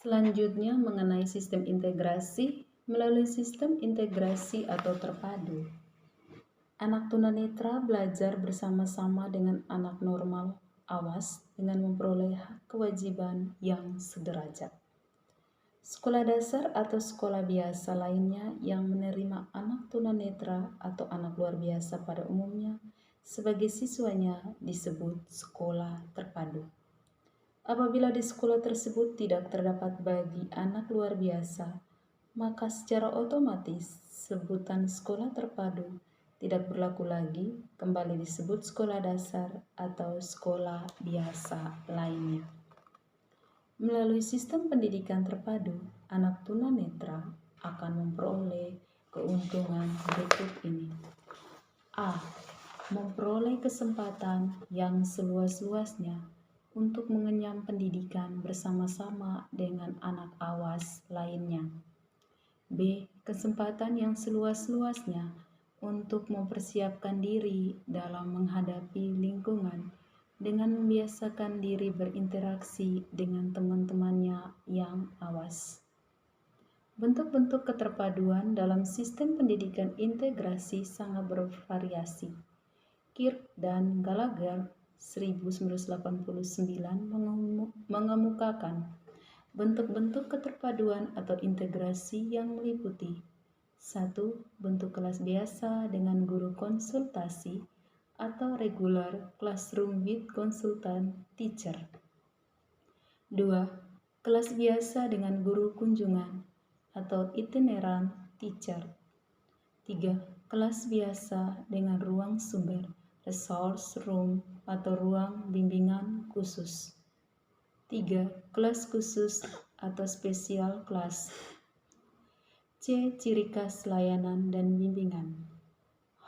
Selanjutnya mengenai sistem integrasi. Melalui sistem integrasi atau terpadu, anak tunanetra belajar bersama-sama dengan anak normal awas dengan memperoleh hak kewajiban yang sederajat. Sekolah dasar atau sekolah biasa lainnya yang menerima anak tunanetra atau anak luar biasa pada umumnya sebagai siswanya disebut sekolah terpadu. Apabila di sekolah tersebut tidak terdapat bagi anak luar biasa, maka secara otomatis sebutan sekolah terpadu tidak berlaku lagi, kembali disebut sekolah dasar atau sekolah biasa lainnya. Melalui sistem pendidikan terpadu, anak tunanetra akan memperoleh keuntungan berikut ini. A. Memperoleh kesempatan yang seluas-luasnya untuk mengenyam pendidikan bersama-sama dengan anak awas lainnya. B. Kesempatan yang seluas-luasnya untuk mempersiapkan diri dalam menghadapi lingkungan dengan membiasakan diri berinteraksi dengan teman-temannya yang awas. Bentuk-bentuk keterpaduan dalam sistem pendidikan integrasi sangat bervariasi. Kirk dan Gallagher 1989 mengemukakan bentuk-bentuk keterpaduan atau integrasi yang meliputi 1. Bentuk kelas biasa dengan guru konsultasi atau regular classroom with consultant teacher. 2. Kelas biasa dengan guru kunjungan atau itinerant teacher. 3. Kelas biasa dengan ruang sumber, resource room atau ruang bimbingan khusus. 3. Kelas khusus atau special class. C. Ciri khas layanan dan bimbingan.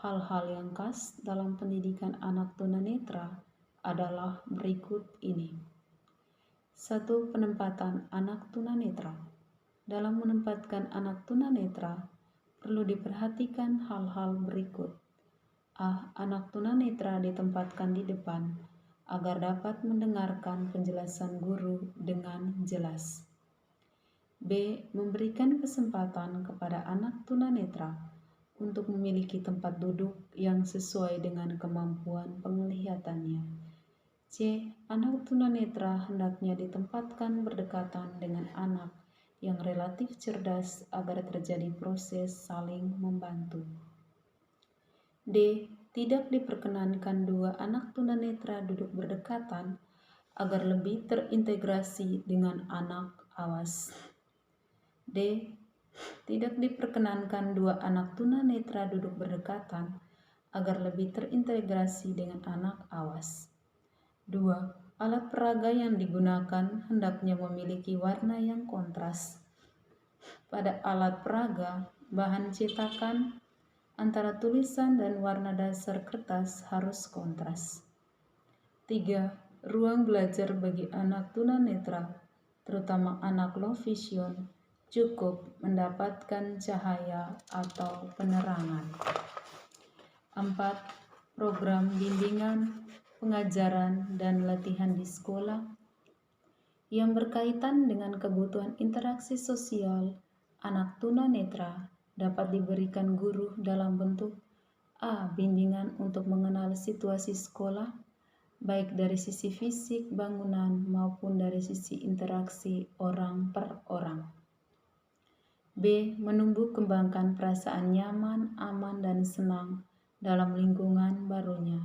Hal-hal yang khas dalam pendidikan anak tunanetra adalah berikut ini. 1. Penempatan anak tunanetra. Dalam menempatkan anak tunanetra, perlu diperhatikan hal-hal berikut. A. Anak tunanetra ditempatkan di depan agar dapat mendengarkan penjelasan guru dengan jelas. B. Memberikan kesempatan kepada anak tunanetra untuk memiliki tempat duduk yang sesuai dengan kemampuan penglihatannya. C. Anak tunanetra hendaknya ditempatkan berdekatan dengan anak yang relatif cerdas agar terjadi proses saling membantu. D. Tidak diperkenankan dua anak tunanetra duduk berdekatan agar lebih terintegrasi dengan anak awas. D. Tidak diperkenankan dua anak tunanetra duduk berdekatan agar lebih terintegrasi dengan anak awas. 2. Alat peraga yang digunakan hendaknya memiliki warna yang kontras. Pada alat peraga, bahan cetakan antara tulisan dan warna dasar kertas harus kontras. 3. Ruang belajar bagi anak tunanetra, terutama anak low vision, cukup mendapatkan cahaya atau penerangan. 4. Program bimbingan, pengajaran, dan latihan di sekolah yang berkaitan dengan kebutuhan interaksi sosial anak tunanetra dapat diberikan guru dalam bentuk A. Bimbingan untuk mengenal situasi sekolah, baik dari sisi fisik bangunan maupun dari sisi interaksi orang per orang. B. Menumbuh kembangkan perasaan nyaman, aman, dan senang dalam lingkungan barunya.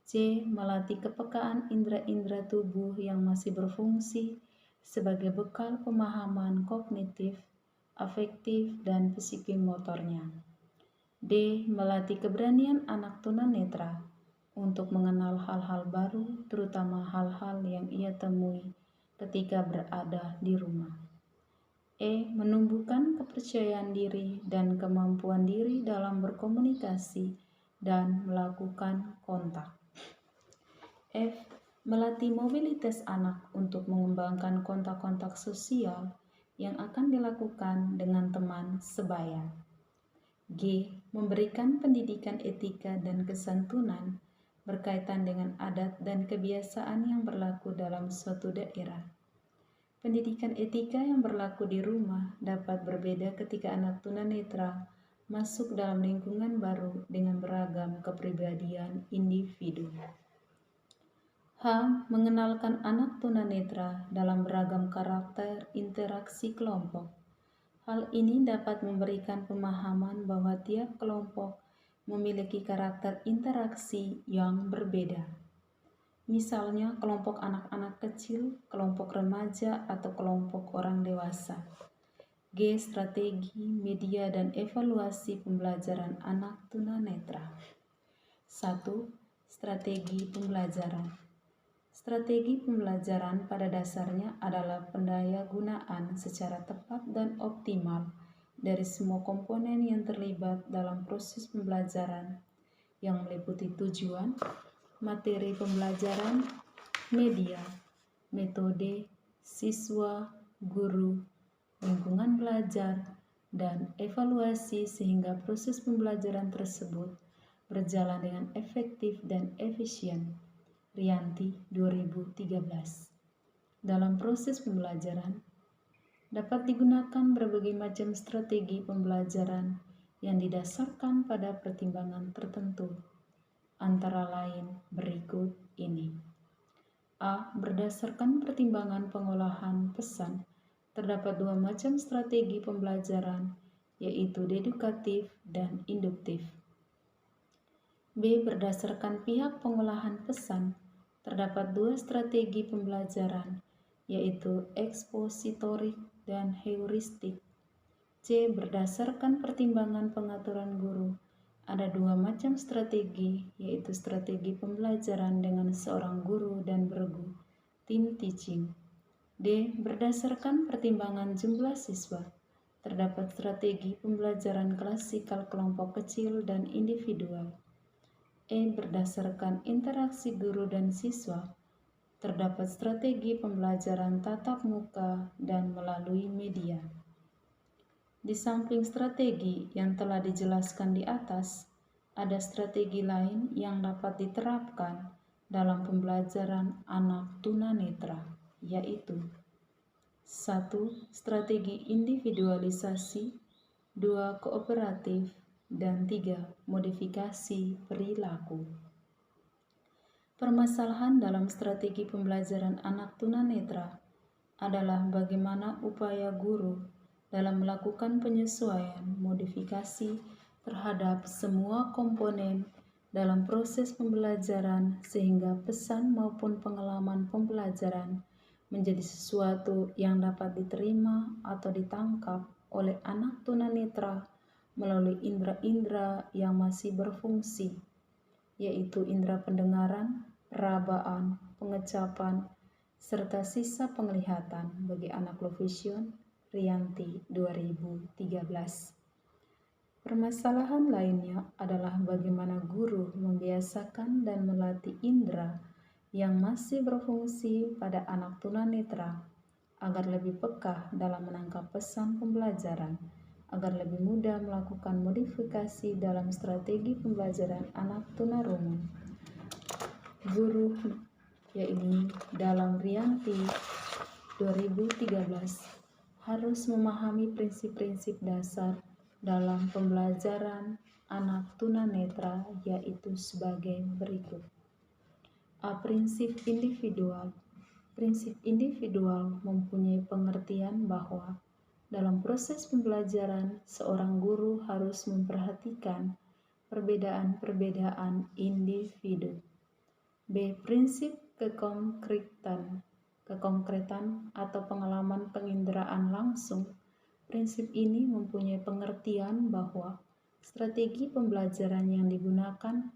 C. Melatih kepekaan indera-indera tubuh yang masih berfungsi sebagai bekal pemahaman kognitif, afektif, dan psikomotornya. D. Melatih keberanian anak tunanetra untuk mengenal hal-hal baru, terutama hal-hal yang ia temui ketika berada di rumah. E. Menumbuhkan kepercayaan diri dan kemampuan diri dalam berkomunikasi dan melakukan kontak. F. Melatih mobilitas anak untuk mengembangkan kontak-kontak sosial yang akan dilakukan dengan teman sebaya. G. Memberikan pendidikan etika dan kesantunan berkaitan dengan adat dan kebiasaan yang berlaku dalam suatu daerah. Pendidikan etika yang berlaku di rumah dapat berbeda ketika anak tunanetra masuk dalam lingkungan baru dengan beragam kepribadian individu. Mengenalkan anak tunanetra dalam beragam karakter interaksi kelompok. Hal ini dapat memberikan pemahaman bahwa tiap kelompok memiliki karakter interaksi yang berbeda. Misalnya kelompok anak-anak kecil, kelompok remaja, atau kelompok orang dewasa. Strategi, media, dan evaluasi pembelajaran anak tunanetra. 1. Strategi pembelajaran. Strategi pembelajaran pada dasarnya adalah pendayagunaan secara tepat dan optimal dari semua komponen yang terlibat dalam proses pembelajaran yang meliputi tujuan, materi pembelajaran, media, metode, siswa, guru, lingkungan belajar, dan evaluasi sehingga proses pembelajaran tersebut berjalan dengan efektif dan efisien. Rianti 2013. Dalam proses pembelajaran, dapat digunakan berbagai macam strategi pembelajaran yang didasarkan pada pertimbangan tertentu, antara lain berikut ini. Berdasarkan pertimbangan pengolahan pesan, terdapat dua macam strategi pembelajaran, yaitu dedukatif dan induktif. Berdasarkan pihak pengolahan pesan, terdapat dua strategi pembelajaran, yaitu ekspositorik dan heuristik. Berdasarkan pertimbangan pengaturan guru, ada dua macam strategi, yaitu strategi pembelajaran dengan seorang guru dan bergu, team teaching. Berdasarkan pertimbangan jumlah siswa, terdapat strategi pembelajaran klasikal kelompok kecil dan individual. Berdasarkan interaksi guru dan siswa, terdapat strategi pembelajaran tatap muka dan melalui media. Di samping strategi yang telah dijelaskan di atas, ada strategi lain yang dapat diterapkan dalam pembelajaran anak tunanetra, yaitu 1. Strategi individualisasi, 2. Kooperatif, dan 3. Modifikasi perilaku. Permasalahan dalam strategi pembelajaran anak tunanetra adalah bagaimana upaya guru dalam melakukan penyesuaian modifikasi terhadap semua komponen dalam proses pembelajaran sehingga pesan maupun pengalaman pembelajaran menjadi sesuatu yang dapat diterima atau ditangkap oleh anak tunanetra melalui indera-indera yang masih berfungsi, yaitu indera pendengaran, perabaan, pengecapan, serta sisa penglihatan bagi anak low vision. Rianti 2013. Permasalahan lainnya adalah bagaimana guru membiasakan dan melatih indera yang masih berfungsi pada anak tunanetra agar lebih peka dalam menangkap pesan pembelajaran, agar lebih mudah melakukan modifikasi dalam strategi pembelajaran anak tunarungu. Guru, yaitu dalam Rianti 2013, harus memahami prinsip-prinsip dasar dalam pembelajaran anak tunanetra, yaitu sebagai berikut. Prinsip individual. Prinsip individual mempunyai pengertian bahwa dalam proses pembelajaran, seorang guru harus memperhatikan perbedaan-perbedaan individu. Prinsip kekonkretan atau pengalaman penginderaan langsung. Prinsip ini mempunyai pengertian bahwa strategi pembelajaran yang digunakan,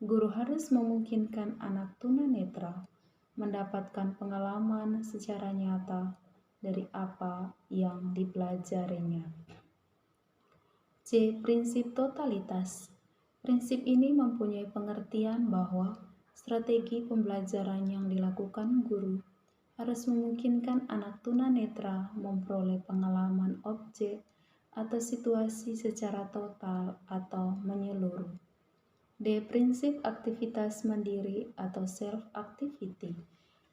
guru harus memungkinkan anak tunanetra mendapatkan pengalaman secara nyata dari apa yang dipelajarinya. Prinsip totalitas. Prinsip ini mempunyai pengertian bahwa strategi pembelajaran yang dilakukan guru harus memungkinkan anak tunanetra memperoleh pengalaman objek atau situasi secara total atau menyeluruh. Prinsip aktivitas mandiri atau self-activity.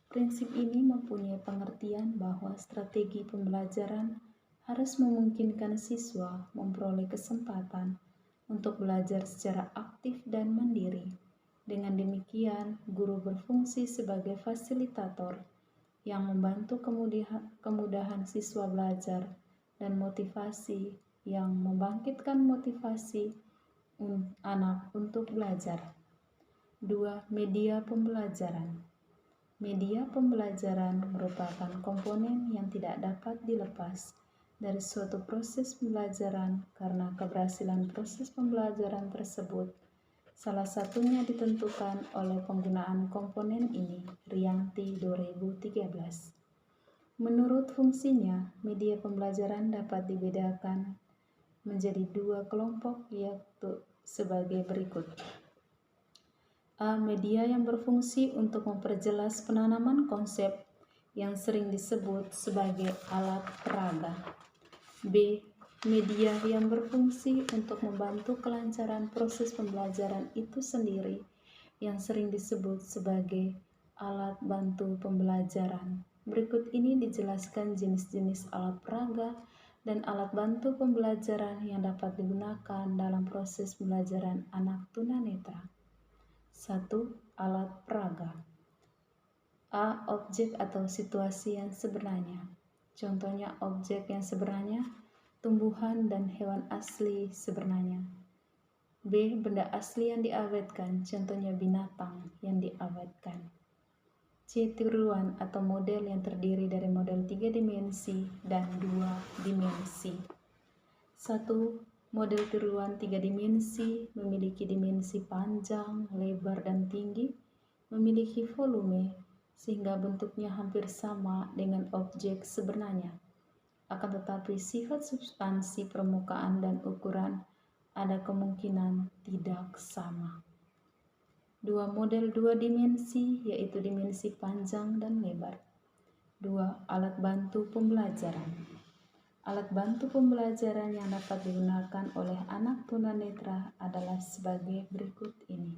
Prinsip ini mempunyai pengertian bahwa strategi pembelajaran harus memungkinkan siswa memperoleh kesempatan untuk belajar secara aktif dan mandiri. Dengan demikian, guru berfungsi sebagai fasilitator yang membantu kemudahan siswa belajar dan motivasi yang membangkitkan motivasi anak untuk belajar. 2. Media pembelajaran. Media pembelajaran merupakan komponen yang tidak dapat dilepas dari suatu proses pembelajaran karena keberhasilan proses pembelajaran tersebut salah satunya ditentukan oleh penggunaan komponen ini. Rianti 2013. Menurut fungsinya, media pembelajaran dapat dibedakan menjadi dua kelompok, yaitu sebagai berikut. A. Media yang berfungsi untuk memperjelas penanaman konsep yang sering disebut sebagai alat peraga. B. Media yang berfungsi untuk membantu kelancaran proses pembelajaran itu sendiri yang sering disebut sebagai alat bantu pembelajaran. Berikut ini dijelaskan jenis-jenis alat peraga dan alat bantu pembelajaran yang dapat digunakan dalam proses pembelajaran anak tunanetra. 1. Alat peraga. A. Objek atau situasi yang sebenarnya. Contohnya objek yang sebenarnya, tumbuhan dan hewan asli sebenarnya. B. Benda asli yang diawetkan, contohnya binatang yang diawetkan. C. Tiruan atau model yang terdiri dari model 3 dimensi dan 2 dimensi. 1. Model tiruan 3 dimensi memiliki dimensi panjang, lebar, dan tinggi, memiliki volume, sehingga bentuknya hampir sama dengan objek sebenarnya. Akan tetapi sifat substansi permukaan dan ukuran ada kemungkinan tidak sama. 2. Model 2 dimensi, yaitu dimensi panjang dan lebar. 2. Alat bantu pembelajaran. Alat bantu pembelajaran yang dapat digunakan oleh anak tunanetra adalah sebagai berikut ini.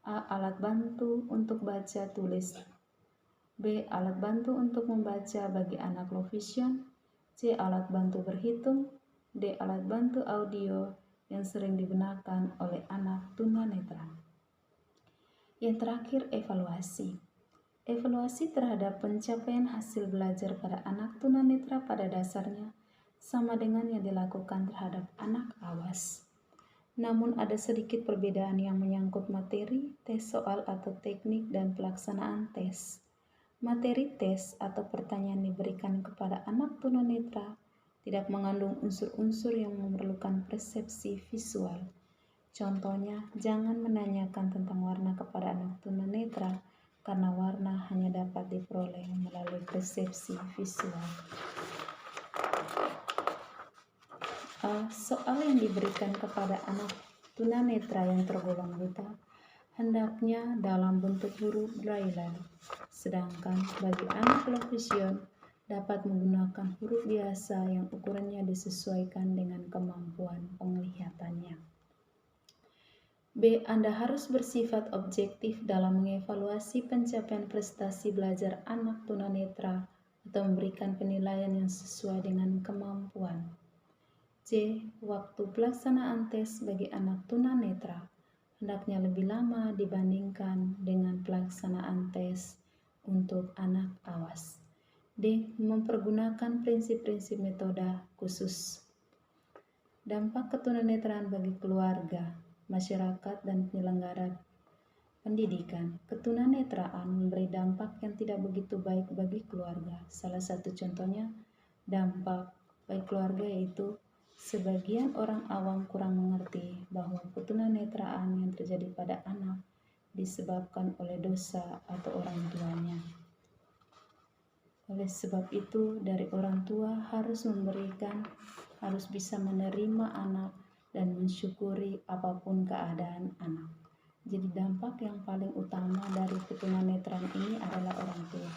A. Alat bantu untuk baca tulis. B. Alat bantu untuk membaca bagi anak low vision. C. Alat bantu berhitung. D. Alat bantu audio yang sering digunakan oleh anak tunanetra. Yang terakhir, evaluasi. Evaluasi terhadap pencapaian hasil belajar pada anak tunanetra pada dasarnya sama dengan yang dilakukan terhadap anak awas. Namun ada sedikit perbedaan yang menyangkut materi, tes soal atau teknik dan pelaksanaan tes. Materi tes atau pertanyaan diberikan kepada anak tunanetra tidak mengandung unsur-unsur yang memerlukan persepsi visual. Contohnya, jangan menanyakan tentang warna kepada anak tunanetra karena warna hanya dapat diperoleh melalui persepsi visual. A. Soal yang diberikan kepada anak tunanetra yang tergolong buta hendaknya dalam bentuk huruf Braille, sedangkan bagi anak low vision dapat menggunakan huruf biasa yang ukurannya disesuaikan dengan kemampuan penglihatannya. B. Anda harus bersifat objektif dalam mengevaluasi pencapaian prestasi belajar anak tunanetra atau memberikan penilaian yang sesuai dengan kemampuan. C. Waktu pelaksanaan tes bagi anak tunanetra hendaknya lebih lama dibandingkan dengan pelaksanaan tes untuk anak awas. D. Mempergunakan prinsip-prinsip metode khusus. Dampak ketunanetraan bagi keluarga, masyarakat, dan penyelenggara pendidikan. Ketunanetraan memberi dampak yang tidak begitu baik bagi keluarga. Salah satu contohnya dampak bagi keluarga yaitu sebagian orang awam kurang mengerti bahwa ketunanetraan yang terjadi pada anak disebabkan oleh dosa atau orang tuanya. Oleh sebab itu, dari orang tua harus bisa menerima anak dan mensyukuri apapun keadaan anak. Jadi dampak yang paling utama dari ketunanetraan ini adalah orang tua.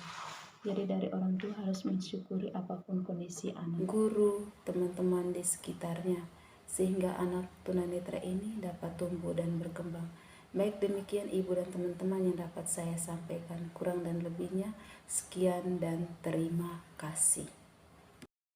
Jadi dari orang tua harus mensyukuri apapun kondisi anak, guru, teman-teman di sekitarnya, sehingga anak tunanetra ini dapat tumbuh dan berkembang Baik demikian Ibu dan teman-teman yang dapat saya sampaikan. Kurang dan lebihnya, sekian dan terima kasih.